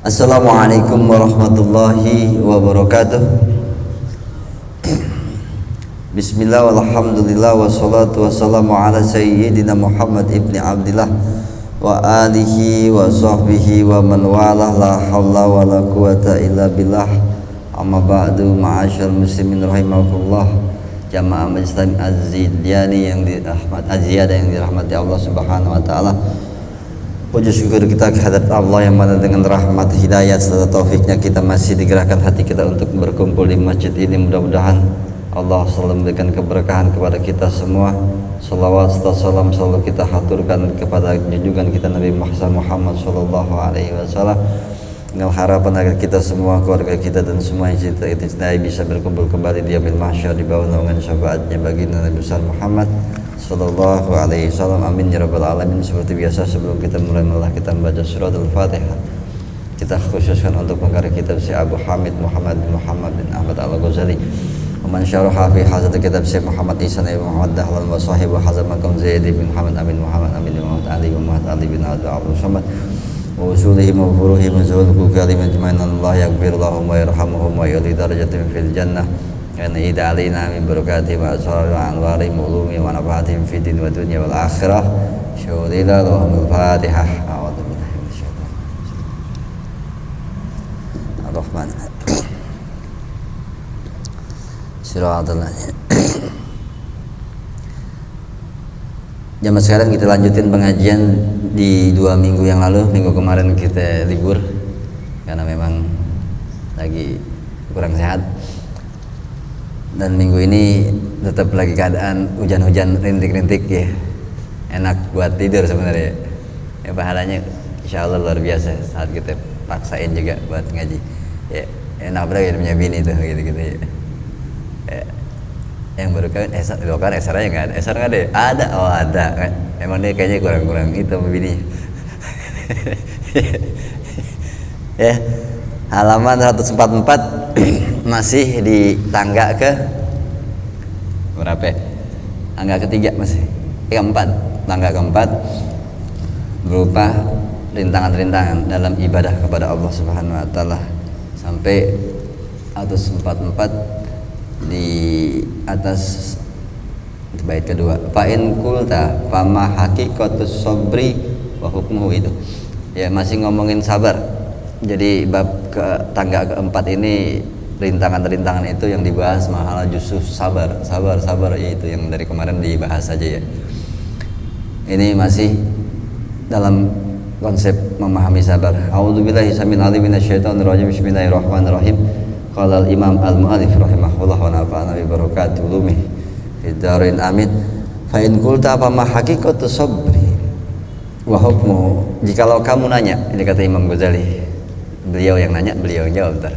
Assalamualaikum warahmatullahi wabarakatuh. Bismillah walhamdulillah wassalatu wassalamu ala sayyidina Muhammad ibni Abdillah wa alihi wa sahbihi wa man walah, la hawla wa la quwata illa billah. Amma ba'du, ma'asyar muslimin rahimakumullah, jamaah majelis Az-Zidyani yang dirahmati Allah Subhanahu wa taala. Puji syukur kita kehadirat Allah yang mana dengan rahmat hidayah serta taufiknya kita masih digerakkan hati kita untuk berkumpul di masjid ini. Mudah-mudahan Allah selalu memberikan keberkahan kepada kita semua. Salawat serta salam selalu kita haturkan kepada junjungan kita Nabi Muhammad sallallahu alaihi wasallam, dengan harapan agar kita semua, keluarga kita dan semua yang kita cintai bisa berkumpul kembali di yaumil mahsyar di bawah naungan syafaatnya baginda Nabi besar Muhammad sallallahu alaihi wasallam. Amin ya rabbal alamin. Seperti biasa, sebelum kita mulai kita membaca surat Al-Fatihah, kita khususkan untuk pengkarya kitab si Abu Hamid Muhammad bin Ahmad Al-Ghazali, man syaraha fi hazat kitab si Muhammad Ihsan ibn Muhammad Dahlan wa sahibu hazat makam Zaid bin Muhammad Amin Muhammad Ali wa Muhammad Ali bin Abdul Samad wa usulihim wa furuhim zawalku kalimat jemain Allah yakbirulahum wa yarhamuhum wa yali darajatim fil jannah yana ida alina min barakati wa asrar wa anwari mulumi wa nafatim fi din wa dunya wal akhirah. Syukurila lahumul fatihah. A'udhu billahi minasyaitan ar-Rahman Siratul Jamaah sekarang kita lanjutin pengajian di 2 minggu yang lalu. Minggu kemarin kita libur karena memang lagi kurang sehat, dan minggu ini tetap lagi keadaan hujan-hujan rintik-rintik ya. Enak buat tidur sebenarnya ya, pahalanya insya Allah luar biasa saat kita paksain juga buat ngaji ya. Enak banget punya bini tuh gitu-gitu ya. Yang baru kawin esarnya nggak ada, esar nggak ada, ada kan, emang dia kayaknya kurang itu begini. Ya, halaman 144 masih di tangga ke berapa ya? Tangga ketiga masih, keempat, tangga keempat berupa rintangan-rintangan dalam ibadah kepada Allah Subhanahu wa taala, sampai 144 di atas bait kedua. Fa'in kulta fama haqiqatus sabri wa hukmuhu, itu ya masih ngomongin sabar. Jadi bab tangga keempat ini rintangan-rintangan itu yang dibahas, masalah justru sabar itu yang dari kemarin dibahas saja ya. Ini masih dalam konsep memahami sabar. A'udzubillahi samil alim minasyaitonir rajim. Bismillahirrahmanirrahim. Qala al-Imam al-Mu'allif rahimahullah wa nafa'ana bi barakati ulumih fid dharain amin. Fa in qulta fa ma haqiqatu sabri wa hukmuhu. Jikalau kamu nanya, ini kata Imam Ghazali, beliau yang nanya, beliau yang jawab ntar.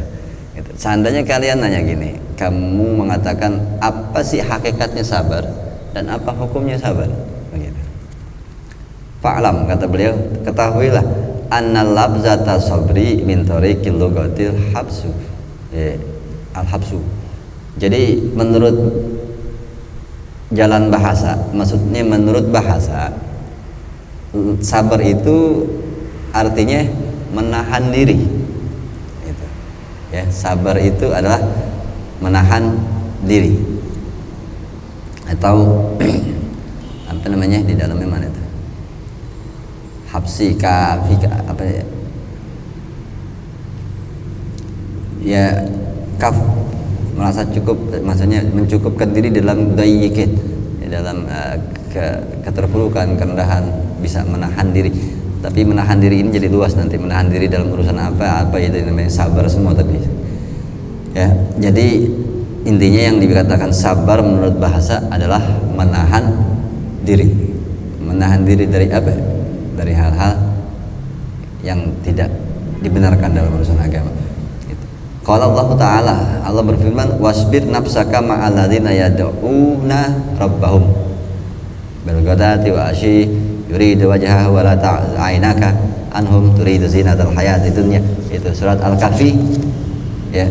Gitu. Seandainya kalian nanya gini, kamu mengatakan apa sih hakikatnya sabar dan apa hukumnya sabar? Begitu. Fa'lam, kata beliau, ketahuilah annal labzata sabri min tariqil lughatil habsu. Al-habsu. Jadi menurut jalan bahasa, maksudnya menurut bahasa, sabar itu artinya menahan diri. Gitu. Ya, sabar itu adalah menahan diri. Atau apa namanya di dalamnya mana itu? Habsi kafika apa ya? Ya, kaf merasa cukup, maksudnya mencukupkan diri dalam dayikin, dalam keterpurukan, kerendahan, bisa menahan diri. Tapi menahan diri ini jadi luas nanti, menahan diri dalam urusan apa itu namanya sabar semua. Tapi ya, jadi intinya yang dikatakan sabar menurut bahasa adalah menahan diri dari apa? Dari hal-hal yang tidak dibenarkan dalam urusan agama. Qala Allah Ta'ala, Allah berfirman, wasbir nafsaka ma'al ladzina yad'una rabbahum bil ghadati wa ashi yuridu wajhahu wa la ta'ainaka anhum turidu zinatal hayatid dunya. Itu surat Al-Kahfi ya.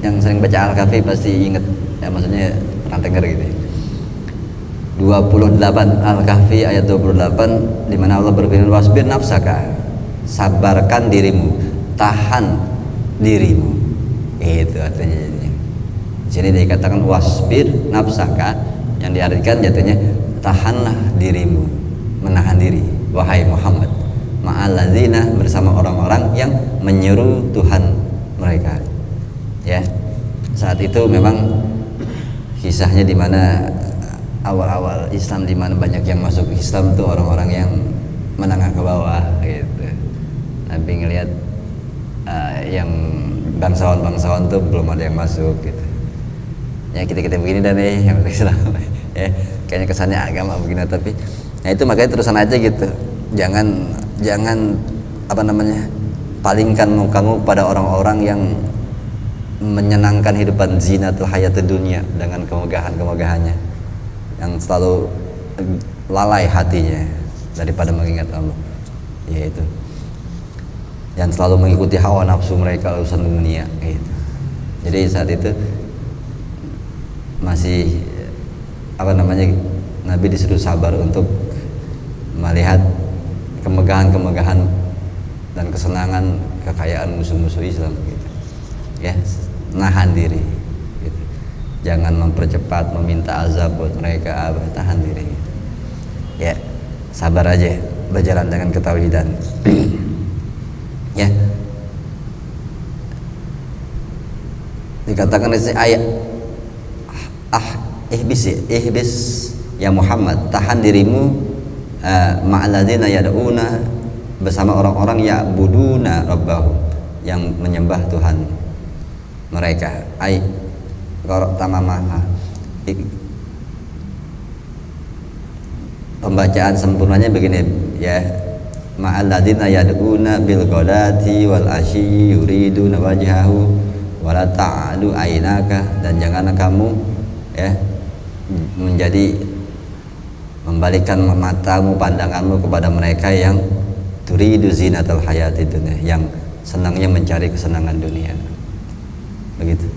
Yang sering baca Al-Kahfi pasti ingat ya, maksudnya pernah dengar gitu ya. 28 Al-Kahfi ayat 28, di mana Allah berfirman wasbir nafsaka, sabarkan dirimu tahan dirimu. Itu artinya. Di sini dikatakan wasbir nafsaka, yang diartikan jatuhnya tahanlah dirimu, menahan diri wahai Muhammad, ma'alladzina, bersama orang-orang yang menyeru Tuhan mereka. Ya, saat itu memang kisahnya di mana awal-awal Islam, di mana banyak yang masuk Islam tuh orang-orang yang menengah ke bawah gitu. Nabi ngelihat yang bangsawan-bangsawan tuh belum ada yang masuk gitu. Ya kita begini dan yang Islam ya, kayaknya kesannya agama begini, tapi nah itu makanya terusan aja gitu. Jangan apa namanya, palingkan mukamu pada orang-orang yang menyenangkan hidupan zinatul hayatid dunia dengan kemegahan-kemegahannya, yang selalu lalai hatinya daripada mengingat Allah, yaitu yang selalu mengikuti hawa nafsu mereka urusan dunia gitu. Jadi saat itu masih apa namanya, Nabi disuruh sabar untuk melihat kemegahan-kemegahan dan kesenangan kekayaan musuh-musuh Islam gitu. Ya, nahan diri gitu. Jangan mempercepat meminta azab buat mereka, tahan diri gitu. Ya, sabar aja, berjalan dengan ketauhidan. Ya, dikatakan di sini ayat ihbis ya Muhammad, tahan dirimu ma'alladzina yad'una, bersama orang-orang ya'buduna rabbahum, yang menyembah Tuhan mereka. Pembacaan sempurnanya begini ya, ma'alladzina yad'una bil ghadati wal asyi yuriduna wajhahu wala ta'adu ainaka, dan janganlah kamu ya menjadi membalikkan matamu, pandanganmu kepada mereka yang turidu zinatal hayatid dunya, yang senangnya mencari kesenangan dunia. Begitu.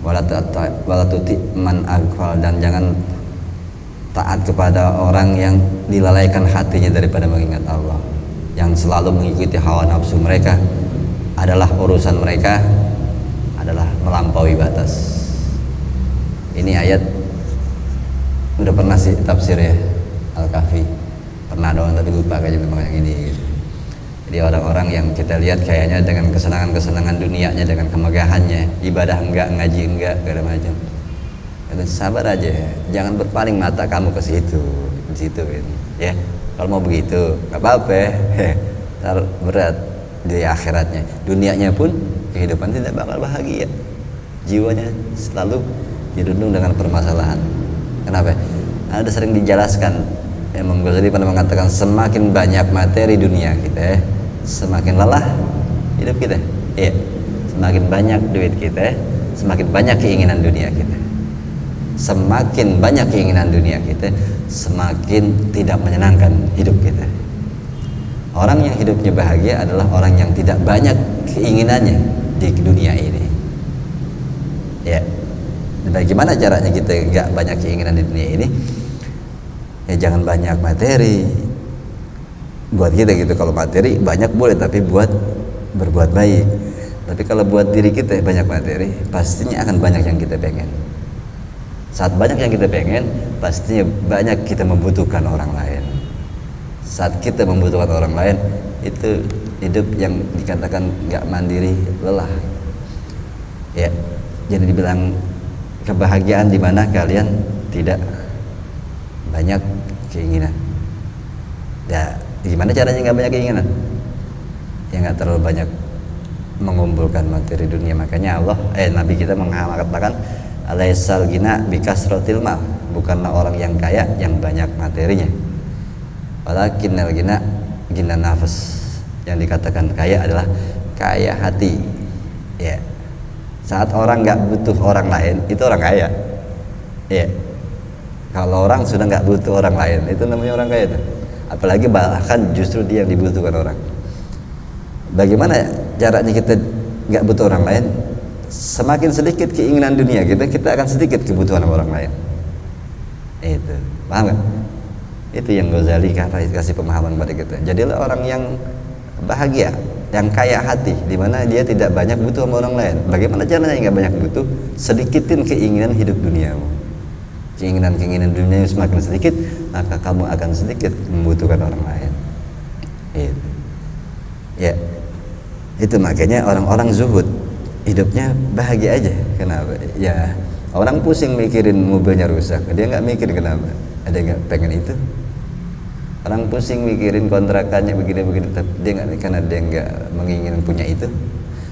Wala tuti man aghfal, dan jangan taat kepada orang yang dilalaikan hatinya daripada mengingat Allah, yang selalu mengikuti hawa nafsu mereka, adalah urusan mereka adalah melampaui batas. Ini ayat udah pernah sih tafsir ya, Al-Kahfi pernah doang, tapi lupa kayaknya memang yang ini gitu. Jadi orang-orang yang kita lihat kayaknya dengan kesenangan-kesenangan dunianya, dengan kemegahannya, ibadah enggak, ngaji enggak, segala macam. Itu sabar aja, jangan berpaling mata kamu ke situ, di situ gitu. Ya, kalau mau begitu nggak apa-apa, ntar berat di akhiratnya. Dunianya pun kehidupan tidak bakal bahagia, jiwanya selalu dirundung dengan permasalahan. Kenapa? Ada sering dijelaskan, Imam Ghazali pernah mengatakan, semakin banyak materi dunia kita, semakin lelah hidup kita. Iya, semakin banyak duit kita, semakin banyak keinginan dunia kita. Semakin banyak keinginan dunia kita, semakin tidak menyenangkan hidup kita. Orang yang hidupnya bahagia adalah orang yang tidak banyak keinginannya di dunia ini. Ya, bagaimana caranya kita nggak banyak keinginan di dunia ini? Ya jangan banyak materi buat kita gitu. Kalau materi banyak boleh, tapi buat berbuat baik. Tapi kalau buat diri kita banyak materi, pastinya akan banyak yang kita pengen. Saat banyak yang kita pengen, pastinya banyak kita membutuhkan orang lain. Saat kita membutuhkan orang lain, itu hidup yang dikatakan nggak mandiri, lelah. Ya, jadi dibilang kebahagiaan di mana kalian tidak banyak keinginan. Ya, gimana caranya nggak banyak keinginan? Ya nggak terlalu banyak mengumpulkan materi dunia. Makanya Nabi kita mengatakan, alaisal gina bikasrotil mal, bukanlah orang yang kaya yang banyak materinya, walakinnal gina nafas, yang dikatakan kaya adalah kaya hati. Ya, saat orang nggak butuh orang lain, itu orang kaya. Ya, kalau orang sudah nggak butuh orang lain, itu namanya orang kaya itu. Apalagi bahkan justru dia yang dibutuhkan orang. Bagaimana caranya kita nggak butuh orang lain? Semakin sedikit keinginan dunia kita akan sedikit kebutuhan orang lain. Itu, paham gak? Itu yang Ghazali kasih pemahaman pada kita. Jadilah orang yang bahagia, yang kaya hati, di mana dia tidak banyak butuh sama orang lain. Bagaimana caranya nggak banyak butuh? Sedikitin keinginan hidup duniamu. Keinginan dunia semakin sedikit, maka kamu akan sedikit membutuhkan orang lain. Itu. Ya, itu makanya orang-orang zuhud hidupnya bahagia aja. Kenapa? Ya, orang pusing mikirin mobilnya rusak, dia nggak mikir kenapa. Ada nggak pengen itu? Orang pusing mikirin kontrakannya begini-begini, tapi dia nggak, karena dia nggak menginginkan punya itu.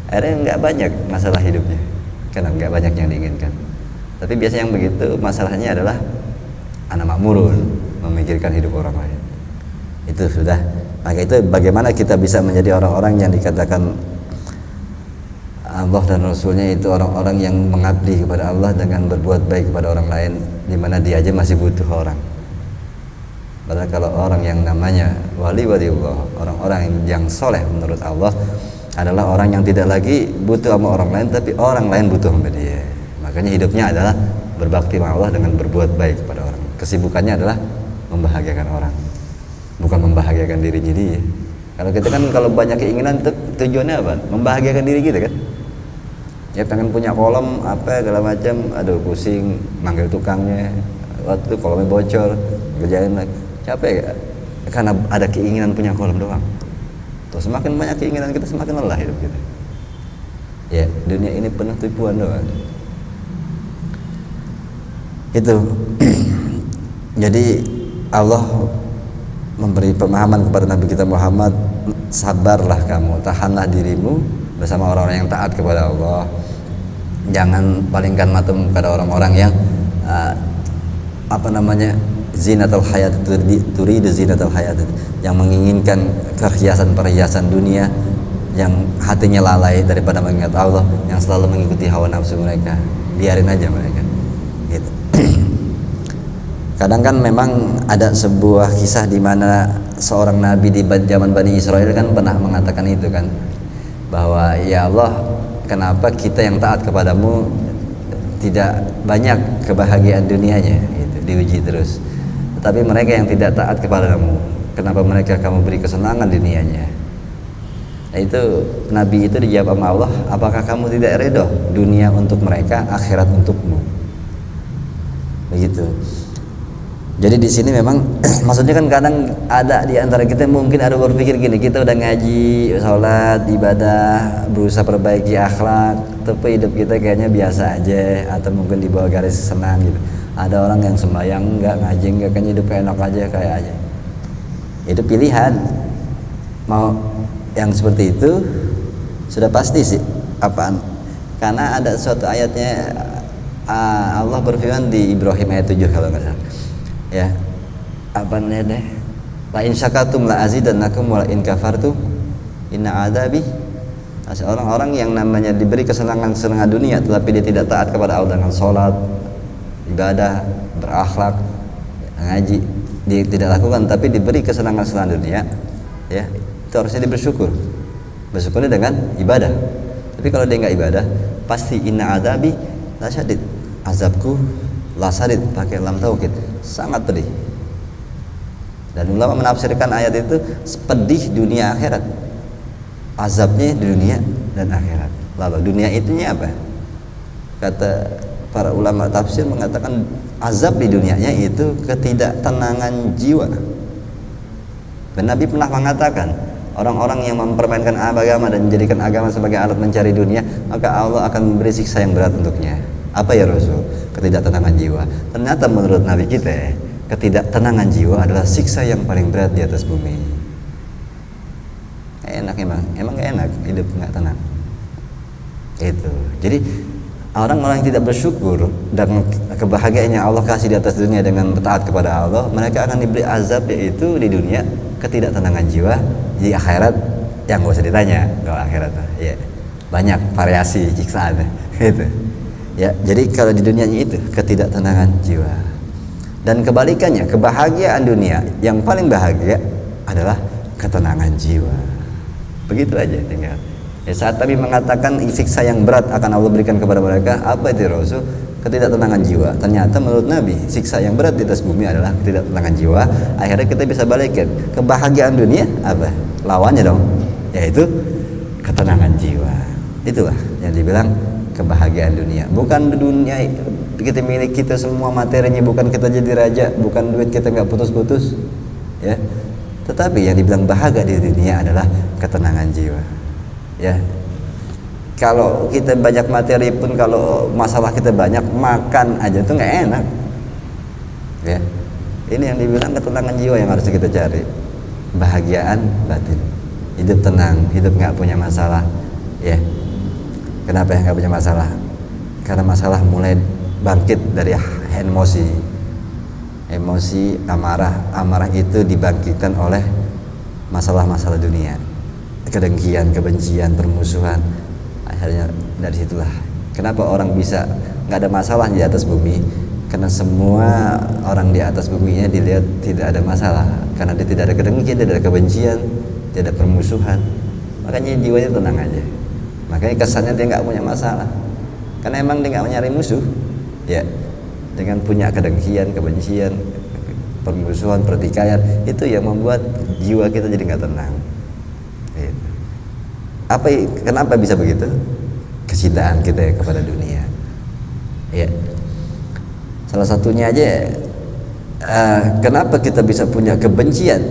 Akhirnya nggak banyak masalah hidupnya, karena nggak banyak yang diinginkan. Tapi biasanya yang begitu masalahnya adalah anak makmurun, memikirkan hidup orang lain. Itu sudah. Maka itu bagaimana kita bisa menjadi orang-orang yang dikatakan Allah dan Rasulnya itu orang-orang yang mengabdi kepada Allah dengan berbuat baik kepada orang lain, di mana dia aja masih butuh orang. Padahal kalau orang yang namanya wali-waliullah, orang-orang yang soleh menurut Allah adalah orang yang tidak lagi butuh sama orang lain, tapi orang lain butuh sama dia. Makanya hidupnya adalah berbakti sama Allah dengan berbuat baik kepada orang. Kesibukannya adalah membahagiakan orang, bukan membahagiakan dirinya dia. Kalau kita kan kalau banyak keinginan tujuannya apa? Membahagiakan diri kita kan. Ya pengen punya kolam apa segala macam, aduh pusing manggil tukangnya, waktu kolamnya bocor, kerjain lagi. Capek ya? Karena ada keinginan punya kolam doang. Terus semakin banyak keinginan kita, semakin lelah hidup kita. Ya, dunia ini penuh tipuan doang. Itu. Jadi Allah memberi pemahaman kepada Nabi kita Muhammad, sabarlah kamu, tahanlah dirimu bersama orang-orang yang taat kepada Allah. Jangan palingkan matamu kepada orang-orang yang zinatul hayat turidu zinatul hayat, yang menginginkan perhiasan dunia, yang hatinya lalai daripada mengingat Allah, yang selalu mengikuti hawa nafsu mereka. Biarin aja mereka gitu. Kadang kan memang ada sebuah kisah di mana seorang nabi di zaman Bani Israel kan pernah mengatakan itu kan, bahwa ya Allah, kenapa kita yang taat kepadamu tidak banyak kebahagiaan dunianya, gitu, diuji terus. Tapi mereka yang tidak taat kepadamu, kenapa mereka kamu beri kesenangan dunianya? Nah, itu Nabi itu dijawab sama Allah, apakah kamu tidak ridho dunia untuk mereka, akhirat untukmu? Begitu. Jadi di sini memang maksudnya kan kadang ada di antara kita mungkin ada berpikir gini, kita udah ngaji, sholat, ibadah, berusaha perbaiki akhlak, tapi hidup kita kayaknya biasa aja, atau mungkin di bawah garis senang gitu. Ada orang yang sembahyang enggak, ngaji enggak, kayaknya hidup enak aja kayak aja. Itu pilihan. Mau yang seperti itu sudah pasti sih apaan? Karena ada suatu ayatnya Allah berfirman di Ibrahim ayat 7 kalau nggak salah. Ya, apa namanya deh? La in syakatum la azidannakum wa la in kafartum inna adzabi. Orang-orang yang namanya diberi kesenangan dunia tetapi dia tidak taat kepada Allah dengan sholat, ibadah, berakhlak, ngaji, dia tidak lakukan tapi diberi kesenangan dunia, ya itu harusnya dia bersyukur. Bersyukurnya dengan ibadah. Tapi kalau dia nggak ibadah, pasti inna adzabi la syadid, azabku la syadid, pakai lam taukid, sangat pedih. Dan ulama menafsirkan ayat itu pedih dunia akhirat, azabnya di dunia dan akhirat. Lalu dunia itunya apa? Kata para ulama tafsir mengatakan azab di dunianya itu ketidaktenangan jiwa. Dan Nabi pernah mengatakan, orang-orang yang mempermainkan agama dan menjadikan agama sebagai alat mencari dunia, maka Allah akan memberi siksa yang berat untuknya. Apa ya Rasul? Ketidaktenangan jiwa. Ternyata menurut Nabi kita, ketidaktenangan jiwa adalah siksa yang paling berat di atas bumi. Enak emang gak enak hidup nggak tenang. Itu. Jadi orang-orang yang tidak bersyukur dan kebahagiaan yang Allah kasih di atas dunia dengan taat kepada Allah, mereka akan diberi azab, yaitu di dunia ketidaktenangan jiwa, di akhirat yang gak usah ditanya. Kalau akhirat ya banyak variasi siksaan gitu. Ya, jadi kalau di dunianya itu ketidaktenangan jiwa. Dan kebalikannya, kebahagiaan dunia yang paling bahagia adalah ketenangan jiwa. Begitu aja tinggal. Ya, saat Nabi mengatakan siksa yang berat akan Allah berikan kepada mereka, apa itu Rasul? Ketidaktenangan jiwa. Ternyata menurut Nabi, siksa yang berat di atas bumi adalah ketidaktenangan jiwa. Akhirnya kita bisa balikin, kebahagiaan dunia apa? Lawannya dong, yaitu ketenangan jiwa. Itulah yang dibilang kebahagiaan dunia. Bukan dunia kita milik kita semua materinya, bukan kita jadi raja, bukan duit kita nggak putus-putus, ya. Tetapi yang dibilang bahagia di dunia adalah ketenangan jiwa, ya. Kalau kita banyak materi pun, kalau masalah kita banyak, makan aja tuh nggak enak, ya. Ini yang dibilang ketenangan jiwa yang harus kita cari, bahagiaan batin, hidup tenang, hidup nggak punya masalah, ya. Kenapa ya nggak punya masalah? Karena masalah mulai bangkit dari emosi, amarah itu dibangkitkan oleh masalah-masalah dunia, kedengkian, kebencian, permusuhan. Akhirnya dari situlah kenapa orang bisa nggak ada masalah di atas bumi, karena semua orang di atas bumi ini dilihat tidak ada masalah, karena dia tidak ada kedengkian, tidak ada kebencian, tidak ada permusuhan, makanya jiwanya tenang aja. Makanya kesannya dia nggak punya masalah, karena emang dia nggak nyari musuh, ya. Dengan punya kedengkian, kebencian, permusuhan, pertikaian, itu yang membuat jiwa kita jadi nggak tenang. Gitu. Kenapa bisa begitu? Kecintaan kita kepada dunia, ya. Salah satunya aja, kenapa kita bisa punya kebencian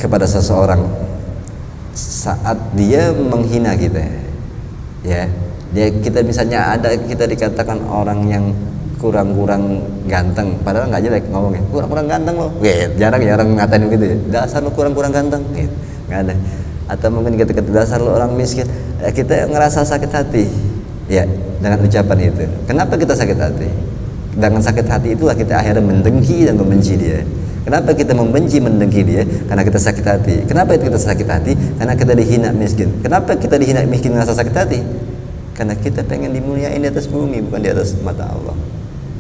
kepada seseorang saat dia menghina kita, ya. Kita misalnya kita dikatakan orang yang kurang ganteng, padahal nggak jelek ngomongnya, kurang ganteng loh, jarang ya orang ngatain gitu ya, dasar lo kurang ganteng, gitu. Nggak ada. Atau mungkin kita dasar lo orang miskin, kita ngerasa sakit hati, ya, dengan ucapan itu. Kenapa kita sakit hati? Dengan sakit hati itulah kita akhirnya mendengki dan membenci dia. Kenapa kita membenci, mendengki dia? Karena kita sakit hati. Kenapa itu kita sakit hati? Karena kita dihina miskin. Kenapa kita dihina miskin ngerasa sakit hati? Karena kita pengen dimuliain di atas bumi, bukan di atas mata Allah.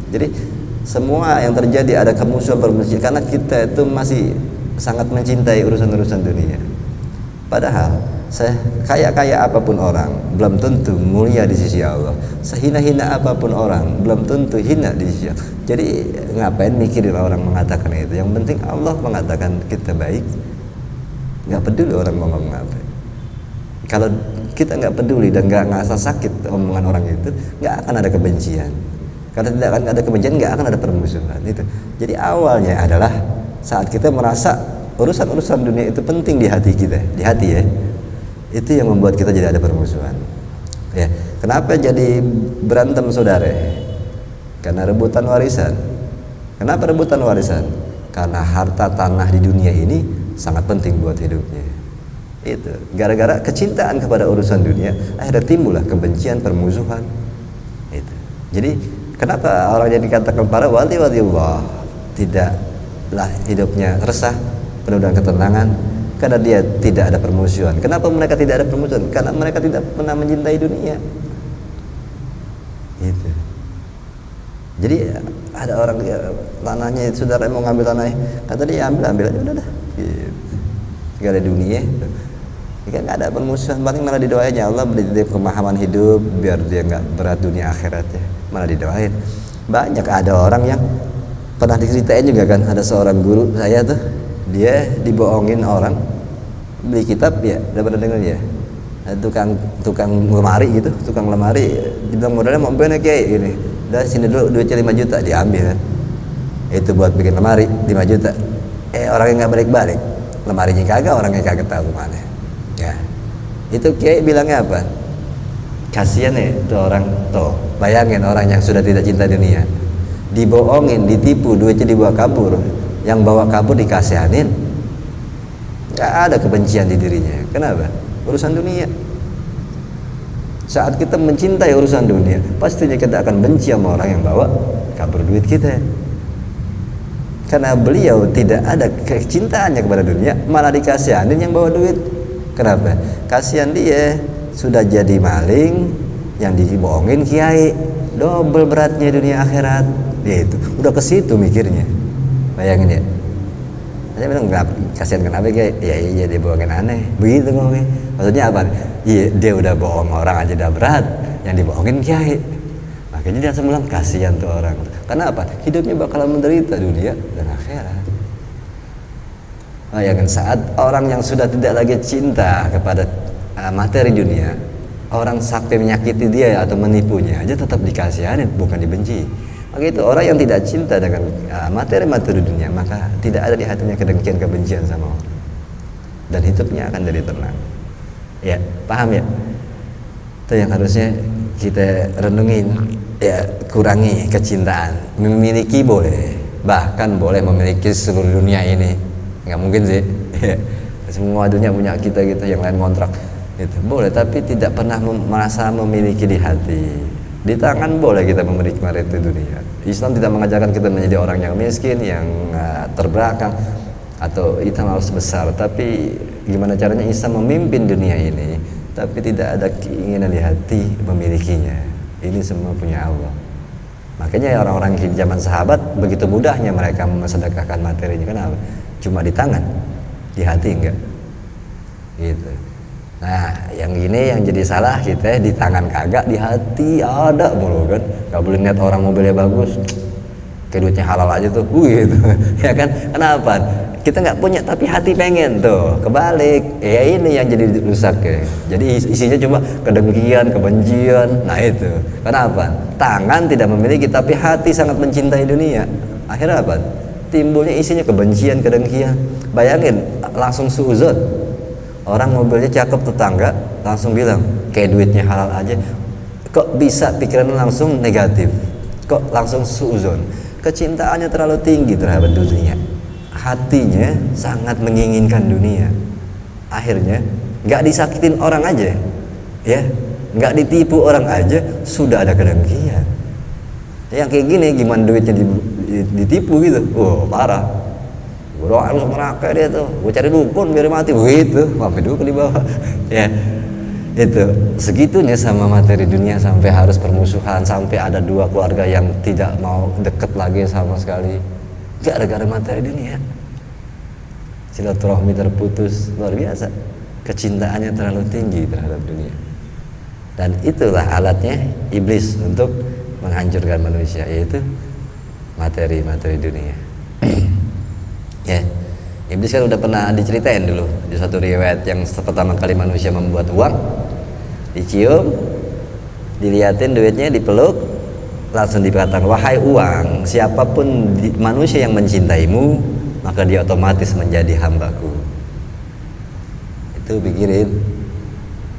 Jadi semua yang terjadi ada kemusuhan, permusuhan, karena kita itu masih sangat mencintai urusan-urusan dunia. Padahal kaya apapun orang belum tentu mulia di sisi Allah. Sehina-hina apapun orang belum tentu hina di sisi Allah. Jadi ngapain mikirin orang mengatakan itu? Yang penting Allah mengatakan kita baik. Nggak peduli orang mau ngomong apa. Kalau kita nggak peduli dan nggak ngerasa sakit omongan orang itu, nggak akan ada kebencian. Karena tidak akan ada kebencian, nggak akan ada permusuhan itu. Jadi awalnya adalah saat kita merasa urusan-urusan dunia itu penting di hati kita, di hati, ya. Itu yang membuat kita jadi ada permusuhan, ya. Kenapa jadi berantem saudara? Karena rebutan warisan. Kenapa rebutan warisan? Karena harta tanah di dunia ini sangat penting buat hidupnya. Itu gara-gara kecintaan kepada urusan dunia, akhirnya timbullah kebencian, permusuhan. Itu. Jadi kenapa orang yang dikatakan para wali Allah tidaklah hidupnya resah, penuh dengan ketenangan? Karena dia tidak ada permusuhan. Kenapa mereka tidak ada permusuhan? Karena mereka tidak pernah mencintai dunia. Gitu. Jadi ada orang tanahnya, saudara mau ngambil tanahnya, kata dia ambil aja, udah dah. Gitu. Gak ada dunia. Jika nggak ada permusuhan, paling malah didoain, ya Allah beri dia pemahaman hidup biar dia nggak berat dunia akhiratnya. Malah didoain. Banyak ada orang yang pernah diceritain juga kan, ada seorang guru saya tuh, dia dibohongin orang beli kitab, ya udah pernah dengar ya, tukang lemari gitu, tukang lemari dibilang modalnya mau beli kayak gini, udah sini dulu duitnya 5 juta, diambil kan, itu buat bikin lemari 5 juta, orangnya nggak balik-balik, lemarinya kagak, orangnya kagak tahu mana, ya itu kayak bilangnya apa, kasihan ya itu orang, tuh bayangin orang yang sudah tidak cinta dunia, dibohongin, ditipu, duitnya dibawa kabur, yang bawa kabur dikasihanin, nggak ada kebencian di dirinya. Kenapa? Urusan dunia. Saat kita mencintai urusan dunia, pastinya kita akan benci sama orang yang bawa kabur duit kita. Karena beliau tidak ada kecintaannya kepada dunia, malah dikasihanin yang bawa duit. Kenapa? Kasihan dia sudah jadi maling, yang dibohongin kiai, double beratnya dunia akhirat. Itu udah ke situ mikirnya. Bayangin ya, saya bilang nggak, kasihan kenapa kayak, ya dia bohongin aneh, begitu ngomongnya. Maksudnya apa? Iya, dia udah bohong orang aja udah berat, yang dibohongin kiai. Makanya dia langsung bilang kasihan tuh orang. Karena apa? Hidupnya bakalan menderita dunia dan akhirat. Ya kan, saat orang yang sudah tidak lagi cinta kepada materi dunia, orang sampai menyakiti dia atau menipunya aja tetap dikasihanin, bukan dibenci. Maka itu orang yang tidak cinta dengan materi-materi dunia, maka tidak ada di hatinya kedengkian, kebencian sama orang, dan hidupnya akan jadi tenang. Ya, paham ya? Itu yang harusnya kita renungin. Ya, kurangi kecintaan. Memiliki boleh, bahkan boleh memiliki seluruh dunia ini, nggak mungkin sih. Semua dunia punya kita yang lain kontrak itu boleh, tapi tidak pernah merasa memiliki di hati. Di tangan boleh kita menikmati dunia. Islam tidak mengajarkan kita menjadi orang yang miskin, yang terbelakang atau hitam harus besar, tapi gimana caranya Islam memimpin dunia ini tapi tidak ada keinginan di hati memilikinya. Ini semua punya Allah. Makanya orang-orang di zaman sahabat begitu mudahnya mereka memsedekahkan materinya. Kenapa? Cuma di tangan, di hati enggak gitu. Nah, yang ini yang jadi salah kita, di tangan kagak, di hati ada mulu kan. Gak boleh lihat orang mobilnya bagus, kayak duitnya halal aja tuh, gitu. Ya kan? Kenapa? Kita nggak punya tapi hati pengen tuh. Kebalik, ya ini yang jadi rusak ya. Jadi isinya cuma kedengkian, kebencian. Nah itu. Kenapa? Tangan tidak memiliki tapi hati sangat mencintai dunia. Akhirnya apa? Timbulnya isinya kebencian, kedengkian. Bayangin, langsung suuzon. Orang mobilnya cakep, tetangga langsung bilang kayak duitnya halal aja. Kok bisa pikirannya langsung negatif? Kok langsung suuzon? Kecintaannya terlalu tinggi terhadap dunia. Hatinya sangat menginginkan dunia. Akhirnya nggak disakitin orang aja, ya, nggak ditipu orang aja sudah ada kedengkian. Yang kayak gini gimana duitnya ditipu gitu? Oh parah. Gue harus meraka dia tuh, gue cari dukun biar mati begitu, sampai dukun di bawah. Ya itu segitunya sama materi dunia, sampai harus permusuhan, sampai ada dua keluarga yang tidak mau deket lagi sama sekali gara-gara materi dunia. Silaturahmi terputus, luar biasa. Kecintaannya terlalu tinggi terhadap dunia. Dan itulah alatnya iblis untuk menghancurkan manusia, yaitu materi-materi dunia. Ya, iblis kan udah pernah diceritain dulu di satu riwayat yang pertama kali manusia membuat uang, dicium, diliatin duitnya, dipeluk, langsung dikatakan, wahai uang, siapapun manusia yang mencintaimu, maka dia otomatis menjadi hambaku. Itu pikirin.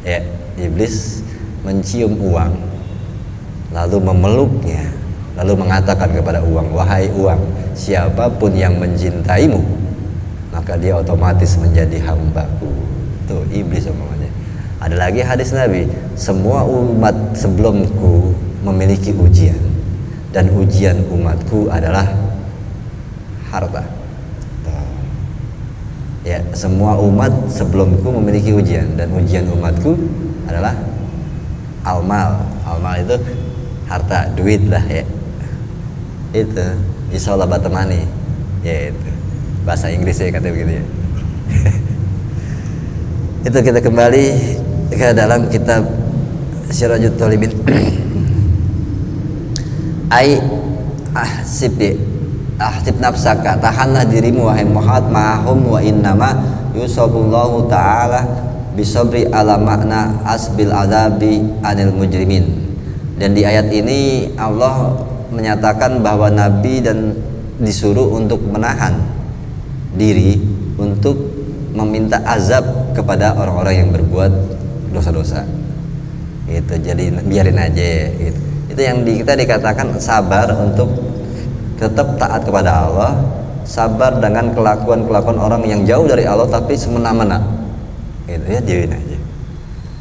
Ya, iblis mencium uang, lalu memeluknya, lalu mengatakan kepada uang, wahai uang, siapapun yang mencintaimu, maka dia otomatis menjadi hambaku. Tuh iblis omongannya. Ada lagi hadis Nabi, semua umat sebelumku memiliki ujian, dan ujian umatku adalah harta. Ya, semua umat sebelumku memiliki ujian, dan ujian umatku adalah almal. Almal itu harta, duit lah ya. Itu insyaallah batemani. Ya itu bahasa Inggris ya katanya begitu ya. Itu kita kembali ke dalam kitab Sirajut Thalibin. Ahsib nafsaka, tahanlah dirimu wahai Muhammad, ma'ahum wa innama yusabullahu ta'ala bisabri ala makna asbil adabi anil mujrimin. Dan di ayat ini Allah menyatakan bahwa Nabi dan disuruh untuk menahan diri untuk meminta azab kepada orang-orang yang berbuat dosa-dosa. Gitu. Jadi biarin aja gitu. Itu yang kita dikatakan sabar untuk tetap taat kepada Allah, sabar dengan kelakuan-kelakuan orang yang jauh dari Allah tapi semena-mena. Gitu ya, diarin aja.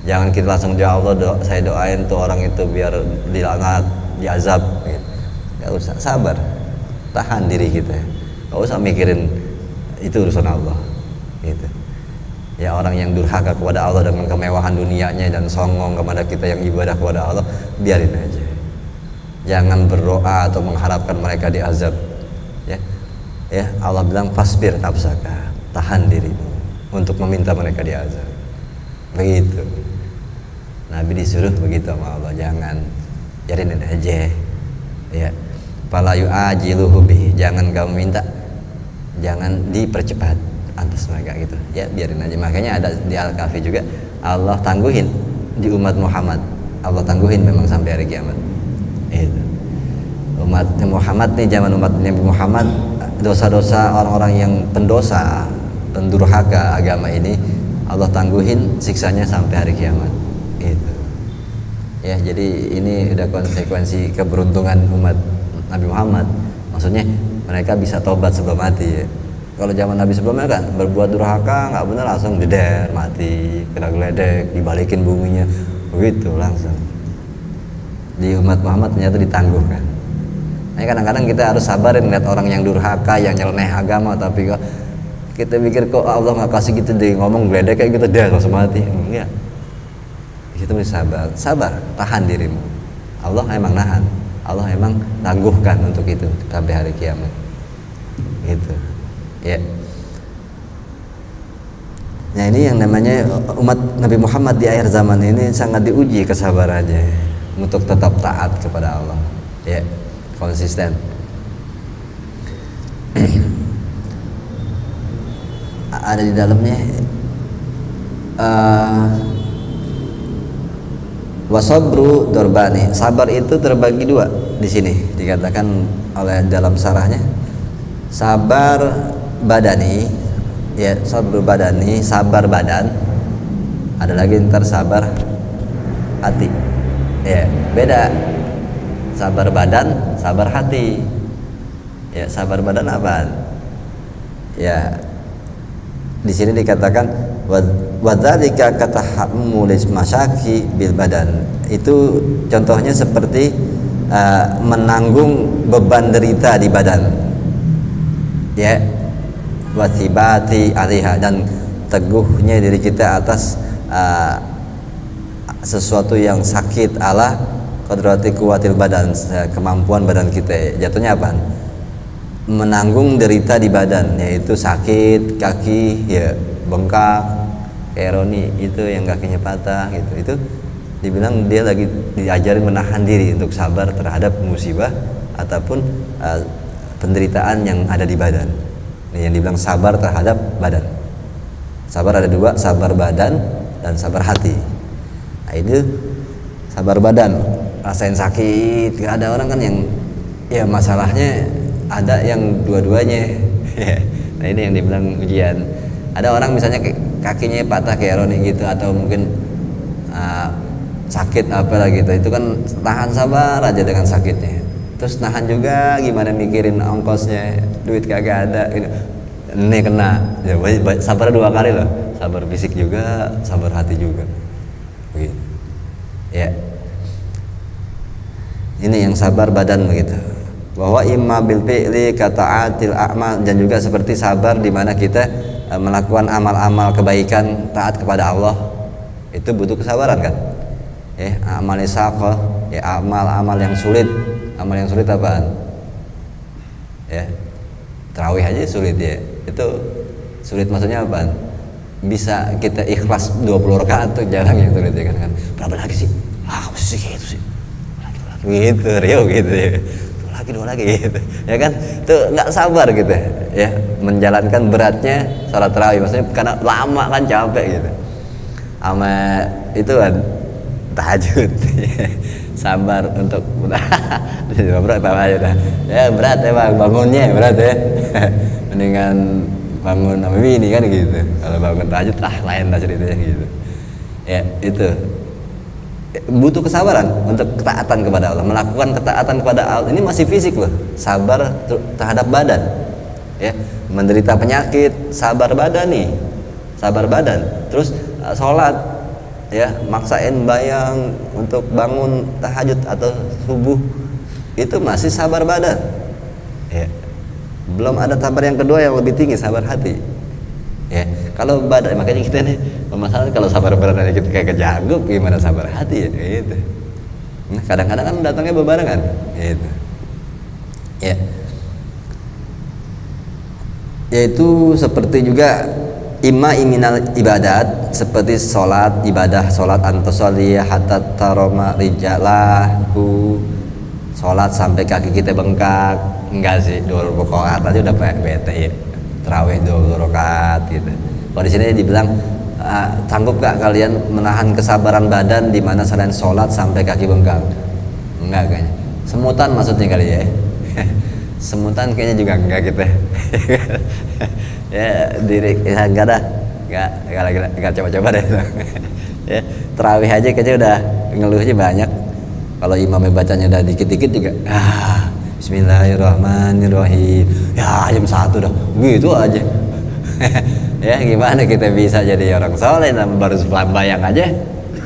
Jangan kita langsung ya Allah saya doain tuh orang itu biar dilaknat, diazab gitu. Gak usah, sabar, tahan diri kita, gak usah mikirin itu urusan Allah gitu. Ya, orang yang durhaka kepada Allah dengan kemewahan dunianya dan songong kepada kita yang ibadah kepada Allah, biarin aja. Jangan berdoa atau mengharapkan mereka diazab. Ya, Allah bilang fasbir nafsaka, tahan dirimu untuk meminta mereka diazab. Begitu. Nabi disuruh begitu sama Allah, jangan, biarin aja. Ya. Fala yu'ajiluhu bih, jangan kamu minta, jangan dipercepat antus mereka gitu ya, biarin aja. Makanya ada di Al-Kahfi juga, Allah tangguhin di umat Muhammad, Allah tangguhin memang sampai hari kiamat. Itu umat Muhammad nih, zaman umat Nabi Muhammad, dosa-dosa orang-orang yang pendosa, pendurhaka agama ini Allah tangguhin siksanya sampai hari kiamat. Itu ya, jadi ini udah konsekuensi keberuntungan umat Nabi Muhammad. Maksudnya mereka bisa tobat sebelum mati ya. Kalau zaman Nabi sebelumnya kan berbuat durhaka nggak benar langsung deder, mati, kena geledek, dibalikin buminya, begitu langsung. Di umat Muhammad ternyata ditangguhkan. Nah, kadang-kadang kita harus sabarin lihat orang yang durhaka, yang nyeleneh agama, tapi kok kita pikir kok Allah nggak kasih gitu deh, ngomong geledek kayak gitu deh langsung mati. Enggak. Itu sabar, sabar, tahan dirimu. Allah emang nahan, Allah emang tangguhkan untuk itu sampai hari kiamat. Gitu. Ya. Nah, ini yang namanya umat Nabi Muhammad di akhir zaman ini sangat diuji kesabarannya untuk tetap taat kepada Allah. Ya, konsisten. Ada di dalamnya wasabru dorbani, sabar itu terbagi dua. Di sini dikatakan oleh dalam sarahnya, sabar badani, ya, sabar badani, sabar badan. Ada lagi ntar sabar hati, ya, beda. Sabar badan, sabar hati. Ya, sabar badan apaan? Ya, di sini dikatakan wadzalika katahammulis masyaki bil badan. Itu contohnya seperti menanggung beban derita di badan. Ya, wasibati alaiha, dan teguhnya diri kita atas sesuatu yang sakit, ala qadrati kuwatil badan, kemampuan badan kita. Jatuhnya apa? Menanggung derita di badan, yaitu sakit kaki, ya, bengkak, kayak Roni itu yang kakinya patah gitu. Itu dibilang dia lagi diajarin menahan diri untuk sabar terhadap musibah ataupun penderitaan yang ada di badan. Ini yang dibilang sabar terhadap badan. Sabar ada dua, sabar badan dan sabar hati. Nah, itu sabar badan, rasain sakit. Gak ada orang kan yang ya masalahnya ada yang dua-duanya. Nah, ini yang dibilang ujian. Ada orang misalnya kakinya patah kayak Roni gitu, atau mungkin sakit apalah gitu, itu kan tahan sabar aja dengan sakitnya. Terus nahan juga gimana mikirin ongkosnya, duit kagak ada gitu. Ini kena ya, sabar dua kali loh, sabar fisik juga, sabar hati juga begitu. Ya, ini yang sabar badan begitu. Bahwa imma bil fi'li kata'atil a'mal, dan juga seperti sabar di mana kita melakukan amal-amal kebaikan, taat kepada Allah, itu butuh kesabaran kan. Ya, amal isaqah, ya, amal-amal yang sulit. Amal yang sulit apaan? Ya, tarawih aja sulit ya. Itu sulit maksudnya apaan? Bisa kita ikhlas 20 rakaat tuh jarang yang sulit ya kan. Berapa lagi sih? Apa sih gitu sih? Lagi gitu, Rio gitu ya. Dua lagi gitu. Ya kan? Itu nggak sabar gitu ya, menjalankan beratnya salat tarawih, maksudnya karena lama kan, capek gitu. Sama itu kan tahajud. Sabar untuk berat apa aja dah. Ya berat ya Bang, bangunnya berat ya. Mendingan bangun sama bini kan gitu. Kalau bangun tahajud lain lah ceritanya gitu. Ya, itu butuh kesabaran untuk ketaatan kepada Allah, melakukan ketaatan kepada Allah. Ini masih fisik loh, sabar terhadap badan. Ya, menderita penyakit, sabar badan nih, sabar badan. Terus sholat, ya, maksain bayang untuk bangun tahajud atau subuh, itu masih sabar badan. Ya, belum ada sabar yang kedua yang lebih tinggi, sabar hati. Ya, kalau badan, makanya kita nih masalah kalau sabar badan kita kayak kejagung, gimana sabar hati ya gitu. Nah, kadang-kadang kan datangnya berbarengan gitu. Ya, yaitu seperti juga imma iminal ibadat, seperti sholat, ibadah sholat, antosoliyah hatta taroma rijalahu, sholat sampai kaki kita bengkak. Enggak sih, 2 rakaat aja udah bete ya. tarawih 20 rakaat gitu. Kalau di sini dibilang sanggup gak kalian menahan kesabaran badan di mana selain sholat sampai kaki bengkak? Enggak kayaknya. Semutan maksudnya kali ya. Semutan kayaknya juga enggak gitu. Ya diri ya, enggak dah. Enggak coba-coba deh. Ya, tarawih aja kayaknya udah ngeluhnya banyak. Kalau imamnya bacanya udah dikit-dikit juga Bismillahirrahmanirrahim. Ya jam 1 dah. Gitu aja. Ya gimana kita bisa jadi orang soleh baru sembahyang aja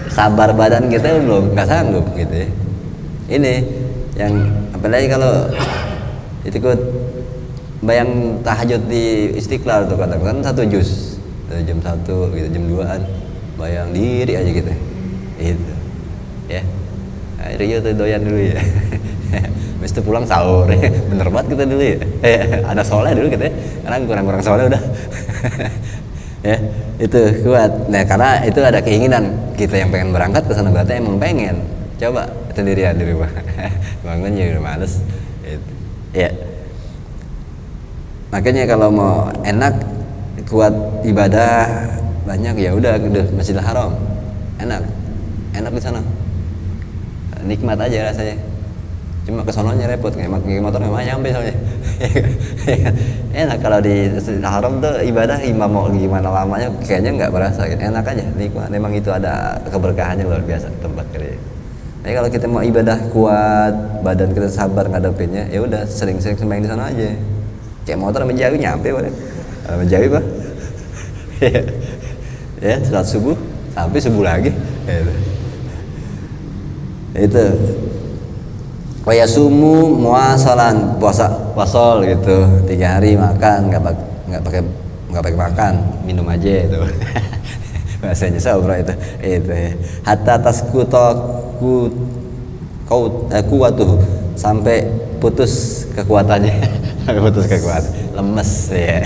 sabar badan kita belum nggak sanggup gitu ya. Ini yang apalagi kalau itu ikut bayang tahajud di Istiqlal tuh kadang-kadang 1 juz jam 1 gitu, jam 2an bayang diri aja gitu itu ya. Rio tuh doyan dulu ya. Habis itu pulang sahur. Bener banget kita dulu ya. Ada soleh dulu gitu ya. Karena kurang-kurang soleh udah. Ya, itu kuat. Nah, karena itu ada keinginan kita yang pengen berangkat ke sana berarti emang pengen. Coba sendirian di rumah. Bangun juga udah males. Itu. Ya. Makanya kalau mau enak kuat ibadah banyak ya udah Masjidil Haram. Enak di sana. Nikmat aja rasanya. Cuma kesononya repot, pakai motor nggak nyampe soalnya. Enak kalau di Haram tuh ibadah imam mau gimana lamanya kayaknya nggak berasa, enak aja, nikmat. Memang itu ada keberkahannya luar biasa tempat kali. Tapi kalau kita mau ibadah kuat, badan kita sabar ngadepinnya, ya udah sering-sering sembahyang di sana aja. Kayak motor menjauh nyampe, menjauh pak. Ya, salat subuh sampai subuh lagi. Itu. Wayasumu muasalan puasa wasol gitu 3 hari makan nggak pakai makan minum aja itu. Bahasanya saubra itu ya. Hatta kuwatuh sampai putus kekuatannya. Putus kekuatan lemes ya.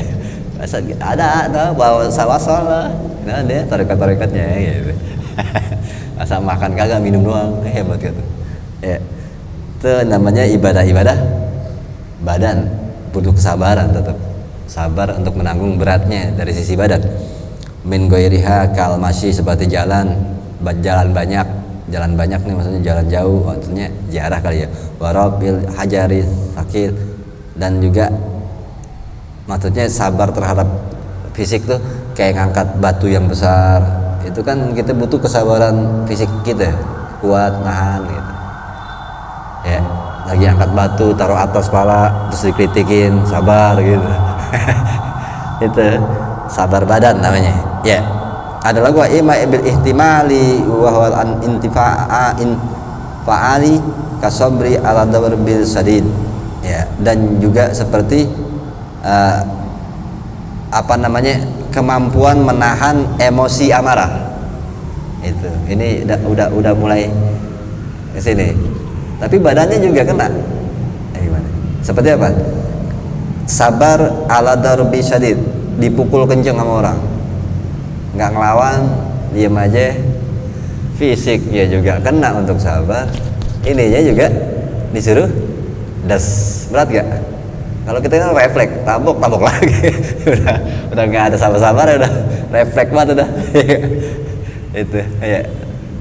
Ada bawa wasol lah. Nah dia tarekat-tarekatnya gitu. Asal makan kagak minum doang hebat gitu ya. Itu namanya ibadah-ibadah badan, butuh kesabaran, tetap sabar untuk menanggung beratnya dari sisi badan. Min ghairiha kal masyi, seperti jalan banyak nih maksudnya jalan jauh, maksudnya ziarah kali ya. Warabil hajari sakit, dan juga maksudnya sabar terhadap fisik tuh kayak ngangkat batu yang besar. Itu kan kita butuh kesabaran fisik kita, kuat nahan gitu. Ya, lagi angkat batu taruh atas kepala terus dikritikin, sabar gitu. Itu sabar badan namanya. Ya. Ada lagi wa ima bil ihtimali wa huwa an intifa'in fa'ali kasabri ala dawr bil sadid. Ya, dan juga seperti kemampuan menahan emosi amarah. Itu. Ini udah mulai ke sini. Tapi badannya juga kena. Gimana? Seperti apa? Sabar ala darbi syadid, dipukul kenceng sama orang, nggak ngelawan, diem aja. Fisiknya juga kena untuk sabar, ininya juga disuruh das, berat gak? Kalau kita kan refleks, tabok lagi. udah nggak ada sabar-sabar, udah refleks banget udah. Itu ya.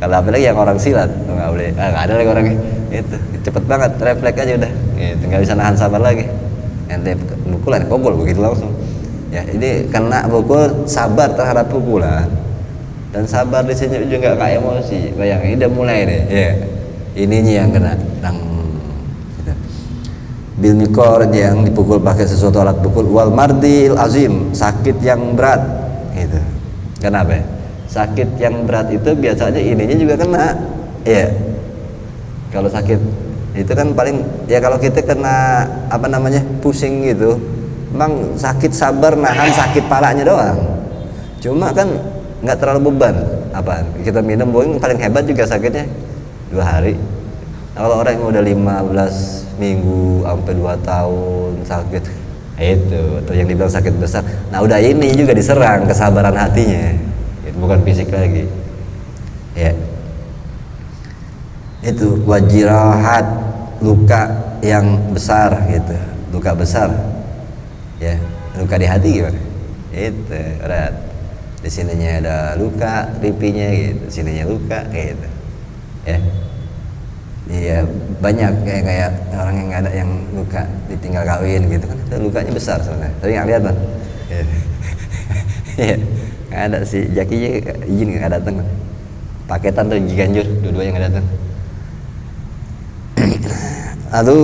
Kalau apalagi yang orang silat nggak boleh, nggak ada lagi orangnya. Itu cepet banget, refleks aja udah. Gitu, nggak bisa nahan sabar lagi. Ente pukul begitu langsung. Ya, ini kena pukul, sabar terhadap pukulan, dan sabar di sini juga nggak kayak emosi. Bayangin, udah mulai deh. Ya, ininya yang kena. Gitu. Bil mikor yang dipukul pakai sesuatu alat pukul. Wal mardil azim, sakit yang berat. Gitu. Kenapa? Sakit yang berat itu biasanya ininya juga kena. Ya. Kalau sakit itu kan paling ya kalau kita kena pusing gitu, emang sakit sabar nahan sakit palanya doang. Cuma kan nggak terlalu beban. Kita minum boing paling hebat juga sakitnya 2 hari. Kalau orang yang udah 15 minggu sampai 2 tahun sakit itu, atau yang dibilang sakit besar, nah udah ini juga diserang kesabaran hatinya, bukan fisik lagi ya. Itu wajirahat, luka yang besar gitu, luka besar ya. luka di hati gimana? Itu berat. Di sininya ada luka pipinya gitu, sininya luka gitu. Ya. Iya, banyak kayak orang yang nggak ada yang luka ditinggal kawin gitu kan, itu lukanya besar sebenarnya. Tapi nggak lihat Bang. Iya. Nggak ada si Jakinya izin nggak datang. Paketan tuh Ciganjur, dua-duanya nggak datang. Lalu